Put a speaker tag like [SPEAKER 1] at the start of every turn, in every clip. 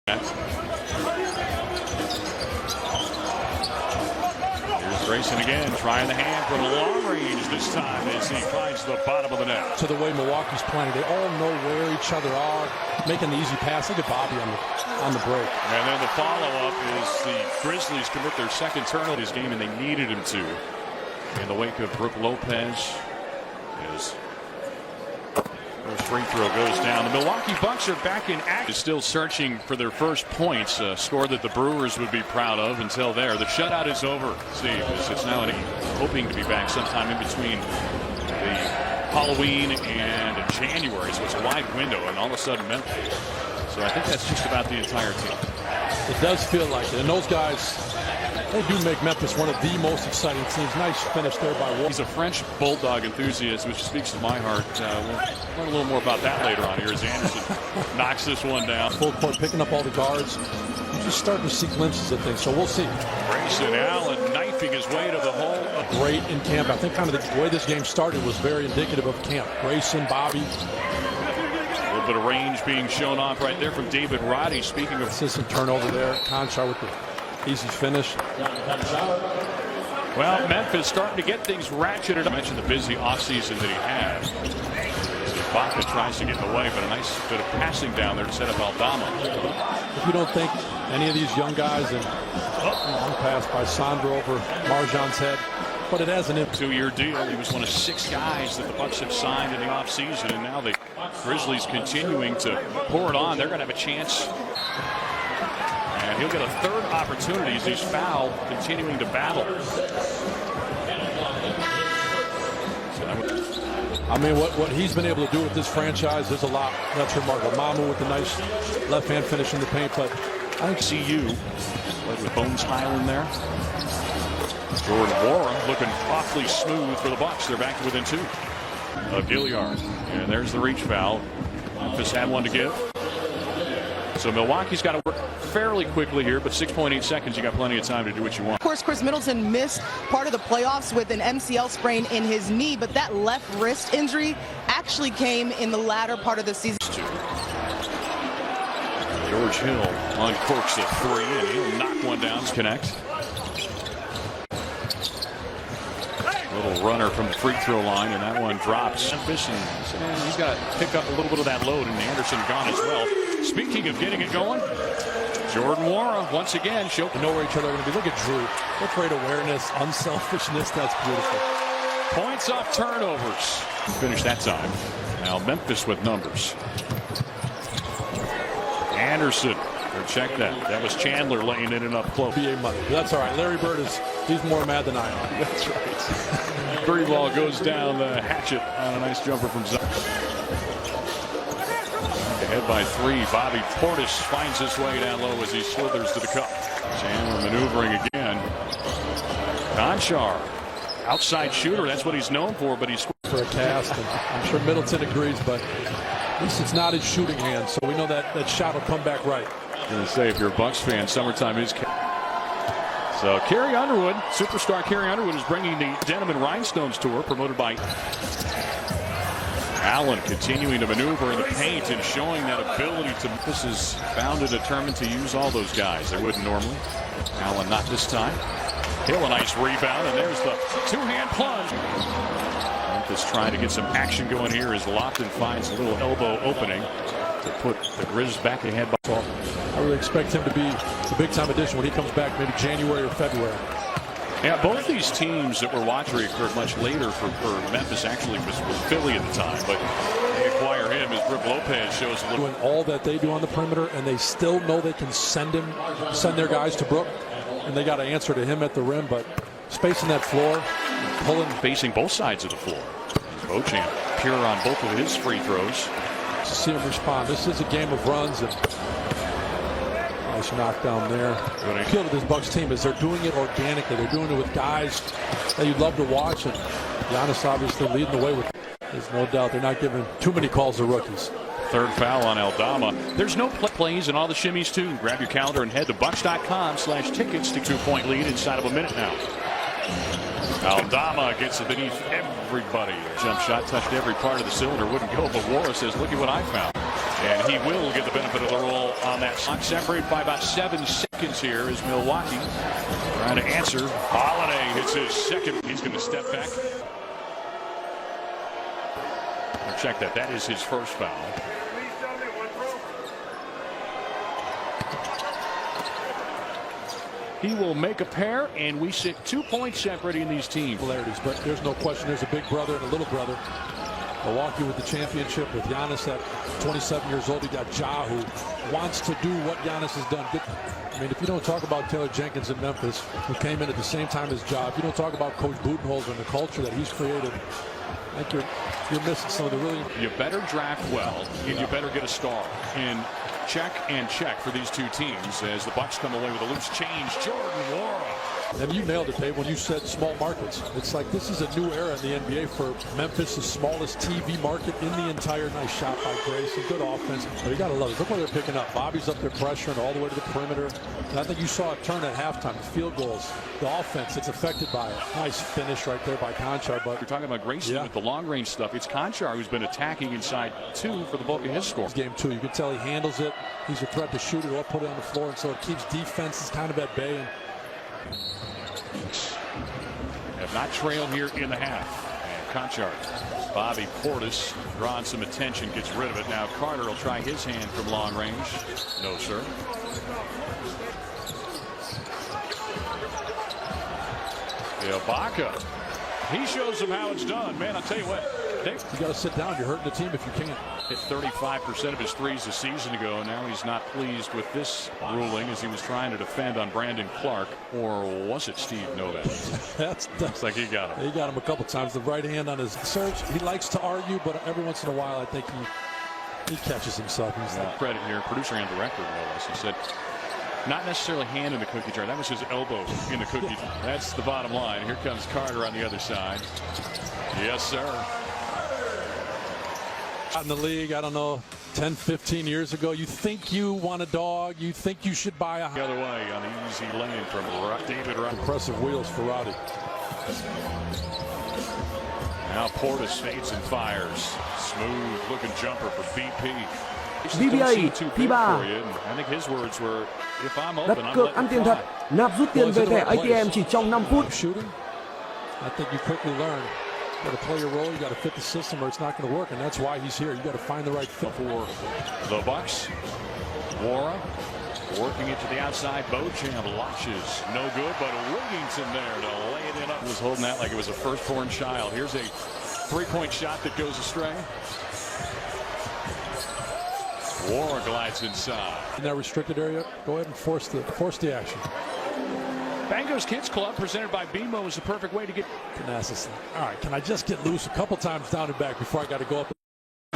[SPEAKER 1] Here's Grayson again, trying the hand from long range this time as he finds the bottom of the net.
[SPEAKER 2] To the way Milwaukee's playing, they all know where each other are, making the easy pass. Look at Bobby on the break.
[SPEAKER 1] And then the follow-up is the Grizzlies commit their second turnover this game, and they needed him to. In the wake of Brook Lopez, his first free throw goes down. The Milwaukee Bucks are back in action. Still searching for their first points, a score that the Brewers would be proud of until there. The shutout is over, Steve. It's now hoping to be back sometime in between the Halloween and January. So it's a wide window, and all of a sudden Memphis. So I think that's just about the entire team.
[SPEAKER 2] It does feel like it. And those guys, they do make Memphis one of the most exciting teams. Nice finish there by Wolf.
[SPEAKER 1] He's a French Bulldog enthusiast, which speaks to my heart. We'll learn a little more about that later on here as Anderson knocks this one down.
[SPEAKER 2] Full court, picking up all the guards. You're just starting to see glimpses of things, so we'll see.
[SPEAKER 1] Grayson Allen knifing his way to the hole.
[SPEAKER 2] Great in camp. I think kind of the way this game started was very indicative of camp. Grayson, Bobby.
[SPEAKER 1] A little bit of range being shown off right there from David Roddy. Speaking of
[SPEAKER 2] assistant turnover there, Conchar with the easy finish.
[SPEAKER 1] Well, Memphis starting to get things ratcheted. I mentioned the busy offseason that he had. Baca tries to get in the way, but a nice bit of passing down there to set up Aldama.
[SPEAKER 2] If you don't think any of these young guys, and long pass by Sandro over Marjan's head, but it has an
[SPEAKER 1] 2-year deal. He was one of 6 guys that the Bucks have signed in the offseason, and now the Grizzlies continuing to pour it on. They're going to have a chance. And he'll get a third opportunity as he's fouled, continuing to battle.
[SPEAKER 2] I mean, what he's been able to do with this franchise is a lot. That's remarkable. Mamu with a nice left-hand finish in the paint, but I think
[SPEAKER 1] CU with Bones Highland there. Jordan Warren looking awfully smooth for the Bucks. They're back to within 2 of Gilliard. And there's the reach foul. Memphis had one to give. So Milwaukee's got to work fairly quickly here, but 6.8 seconds, you got plenty of time to do what you want.
[SPEAKER 3] Of course, Chris Middleton missed part of the playoffs with an MCL sprain in his knee, but that left wrist injury actually came in the latter part of the season.
[SPEAKER 1] George Hill uncorks a 3, and he'll knock one down to connect. Little runner from the free throw line, and that one drops. Memphis, and he's got to pick up a little bit of that load, and Anderson gone as well. Speaking of getting it going, Jordan Warren once again showed
[SPEAKER 2] know where each other are going to be. Look at Drew. What great awareness, unselfishness. That's beautiful.
[SPEAKER 1] Points off turnovers. Finish that time. Now Memphis with numbers. Anderson. Check that. That was Chandler laying in and up close.
[SPEAKER 2] BA money. That's all right. Larry Bird he's more mad than I am.
[SPEAKER 1] That's right. Three ball goes down the hatchet on a nice jumper from Zion. Ahead by 3. Bobby Portis finds his way down low as he slithers to the cup. Chandler maneuvering again. Conchar, outside shooter. That's what he's known for, but he's
[SPEAKER 2] for a cast. And I'm sure Middleton agrees, but at least it's not his shooting hand, so we know that shot will come back right.
[SPEAKER 1] I'm going to say, if you're a Bucks fan, summertime is. So Carrie Underwood, superstar Carrie Underwood, is bringing the Denim and Rhinestones tour, promoted by Allen, continuing to maneuver in the paint and showing that ability to. This is bound and determined to use all those guys. They wouldn't normally. Allen not this time. Hill a nice rebound, and there's the 2-hand plunge. Memphis trying to get some action going here as Lofton finds a little elbow opening to put the Grizz back ahead.
[SPEAKER 2] I really expect him to be the big-time addition when he comes back, maybe January or February.
[SPEAKER 1] Yeah, both these teams that were watching occurred much later for Memphis. Actually was Philly at the time, but they acquire him as Brook Lopez shows a little.
[SPEAKER 2] Doing all that they do on the perimeter, and they still know they can send their guys to Brook, and they got to answer to him at the rim, but spacing that floor, pulling.
[SPEAKER 1] Facing both sides of the floor. Beauchamp pure on both of his free throws.
[SPEAKER 2] To see him respond. This is a game of runs, and nice knockdown there. The appeal to this Bucks team is they're doing it organically. They're doing it with guys that you'd love to watch, and Giannis obviously leading the way with. There's no doubt they're not giving too many calls to rookies.
[SPEAKER 1] Third foul on Aldama. There's no plays and all the shimmies too. Grab your calendar and head to bucks.com/tickets to 2-point lead inside of a minute now. Aldama gets it beneath everybody. Jump shot touched every part of the cylinder. Wouldn't go, but Warren says, look at what I found. And he will get the benefit of the roll on that. Separated by about 7 seconds here is Milwaukee trying to answer. Holiday hits his second. He's going to step back. Check that. That is his first foul. He will make a pair, and we sit 2 points separating these teams.
[SPEAKER 2] But there's no question there's a big brother and a little brother. Milwaukee with the championship with Giannis at 27 years old. You got Ja, who wants to do what Giannis has done. I mean, if you don't talk about Taylor Jenkins in Memphis, who came in at the same time as Ja, if you don't talk about Coach Budenholzer and the culture that he's created, I think you're missing some of the really.
[SPEAKER 1] You better draft well, and you better get a star. And check for these two teams as the Bucks come away with a loose change. Jordan Nwora.
[SPEAKER 2] And you nailed it, Dave, when you said small markets. It's like this is a new era in the NBA for Memphis, the smallest TV market in the entire. Nice shot by Grayson, good offense. But you got to love it. Look where they're picking up. Bobby's up there pressuring all the way to the perimeter. And I think you saw it turn at halftime. The field goals, the offense, it's affected by it. Nice finish right there by Conchar. But
[SPEAKER 1] you're talking about Grayson with the long range stuff. It's Conchar who's been attacking inside 2 for the bulk of his score.
[SPEAKER 2] Game 2, you can tell he handles it. He's a threat to shoot it or put it on the floor, and so it keeps defenses kind of at bay.
[SPEAKER 1] Have not trailed here in the half. And Conchar, Bobby Portis drawing some attention, gets rid of it. Now Carter will try his hand from long range. No, sir. Ibaka. He shows them how it's done. Man, I'll tell you what.
[SPEAKER 2] You got to sit down. You're hurting the team if you can't.
[SPEAKER 1] Hit 35% of his threes a season ago. Now he's not pleased with this ruling as he was trying to defend on Brandon Clark. Or was it Steve Novak? Looks like he got him.
[SPEAKER 2] He got him a couple times. The right hand on his search. He likes to argue, but every once in a while I think he catches himself. He's like,
[SPEAKER 1] credit here, producer and director, no less. He said, not necessarily hand in the cookie jar. That was his elbow in the cookie jar. That's the bottom line. Here comes Carter on the other side. Yes, sir.
[SPEAKER 2] In the league, I don't know, 10, 15 years ago, you think you want a dog, you think you should buy a.
[SPEAKER 1] The other way on the easy lane from David Roddy.
[SPEAKER 2] Impressive wheels for Roddy.
[SPEAKER 1] Now Portis fades and fires. Smooth looking jumper for BP.
[SPEAKER 4] BBA P3
[SPEAKER 1] I think his words were, if I'm open,
[SPEAKER 4] đặt cược ăn tiền thật, nạp rút tiền về thẻ ATM chỉ trong 5 phút.
[SPEAKER 2] Shooting, I think you quickly learn. You got to play your role. You got to fit the system, or it's not going to work, and that's why he's here. You got to find the right fit
[SPEAKER 1] for the Bucks. Nwora working it to the outside. Beauchamp launches, no good, but Wigginton there to lay it in. Up was holding that like it was a firstborn child. Here's a 3-point shot that goes astray. Nwora glides inside.
[SPEAKER 2] In that restricted area, go ahead and force the action.
[SPEAKER 1] Bango's Kids Club, presented by BMO, is the perfect way to get.
[SPEAKER 2] Canassis. All right, can I just get loose a couple times down and back before I got to go up?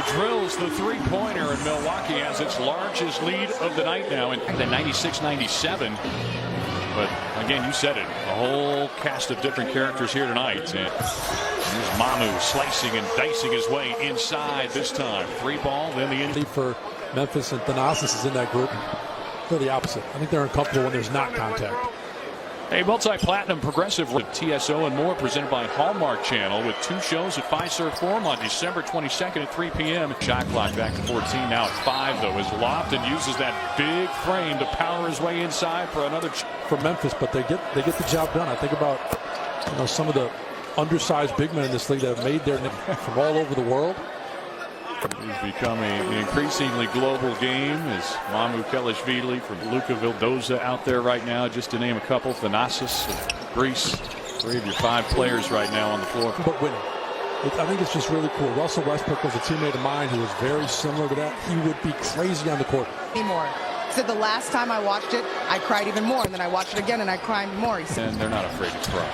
[SPEAKER 1] Drills the 3-pointer, and Milwaukee has its largest lead of the night now in the 96-97. But again, you said it, a whole cast of different characters here tonight. And here's Mamu slicing and dicing his way inside this time. 3-ball, then the end.
[SPEAKER 2] For Memphis, and Thanasis is in that group. They're the opposite. I think they're uncomfortable when there's not contact.
[SPEAKER 1] A multi-platinum progressive with TSO and more, presented by Hallmark Channel, with 2 shows at Fiserv Forum on December 22nd at 3 p.m. Shot clock back to 14, now at 5 though, as Lofton uses that big frame to power his way inside for another
[SPEAKER 2] for Memphis, but they get the job done. I think about some of the undersized big men in this league that have made their name from all over the world.
[SPEAKER 1] It's become an increasingly global game as Mamu Kelishvili from Luka Vildoza out there right now, just to name a couple. Thanasis of Greece. 3 of your 5 players right now on the floor.
[SPEAKER 2] But winning. I think it's just really cool. Russell Westbrook was a teammate of mine who was very similar to that. He would be crazy on the court.
[SPEAKER 3] Anymore. Said the last time I watched it, I cried even more, and then I watched it again and I cried more.
[SPEAKER 1] And they're not afraid to cry.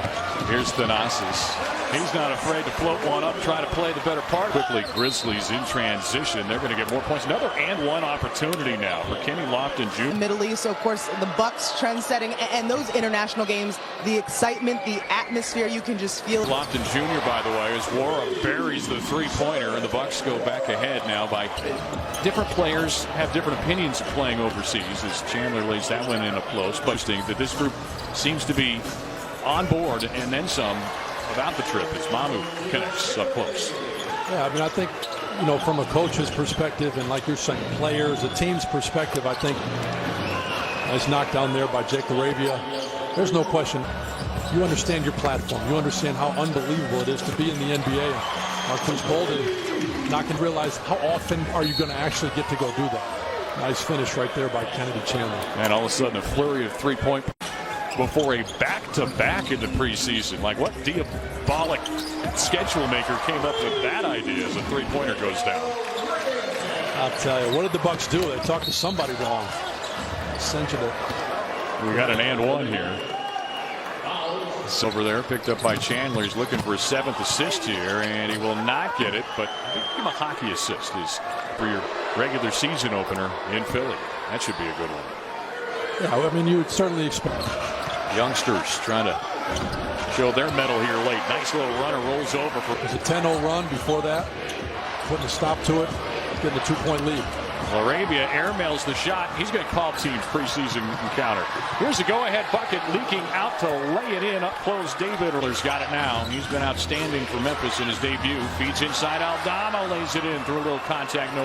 [SPEAKER 1] Here's Thanasis. He's not afraid to float one up, try to play the better part. Quickly, Grizzlies in transition. They're going to get more points. Another and one opportunity now for Kenny Lofton Jr.
[SPEAKER 3] Middle East, so of course, the Bucks trend-setting, and those international games, the excitement, the atmosphere, you can just feel.
[SPEAKER 1] Lofton Jr., by the way, as Nwora buries the 3-pointer, and the Bucks go back ahead now by different players have different opinions of playing overseas, as Chandler lays that one in up close. Boasting that this group seems to be on board and then some about the trip as Mamu connects up close.
[SPEAKER 2] Yeah, I mean, I think, from a coach's perspective and like you're saying, players, a team's perspective, I think nice knockdown there by Jake Arabia. There's no question. You understand your platform. You understand how unbelievable it is to be in the NBA. Marcus Bolden not going to realize how often are you going to actually get to go do that. Nice finish right there by Kennedy Chandler.
[SPEAKER 1] And all of a sudden a flurry of three-point before a back-to-back in the preseason. Like, what diabolic schedule maker came up with that idea as a three-pointer goes down?
[SPEAKER 2] I'll tell you, what did the Bucks do? They talked to somebody wrong. Censored it.
[SPEAKER 1] We got an and one here. It's over there, picked up by Chandler. He's looking for his 7th assist here, and he will not get it, but give him a hockey assist for your regular season opener in Philly. That should be a good one.
[SPEAKER 2] Yeah, I mean, you would certainly expect.
[SPEAKER 1] Youngsters trying to show their mettle here late. Nice little runner, rolls over.
[SPEAKER 2] There's a 10-0 run before that. Putting a stop to it, getting a 2-point lead.
[SPEAKER 1] Arabia airmails the shot. He's going to call team's preseason encounter. Here's a go-ahead bucket, leaking out to lay it in. Up close, David Erler's got it now. He's been outstanding for Memphis in his debut. Feeds inside, Aldama lays it in through a little contact. No.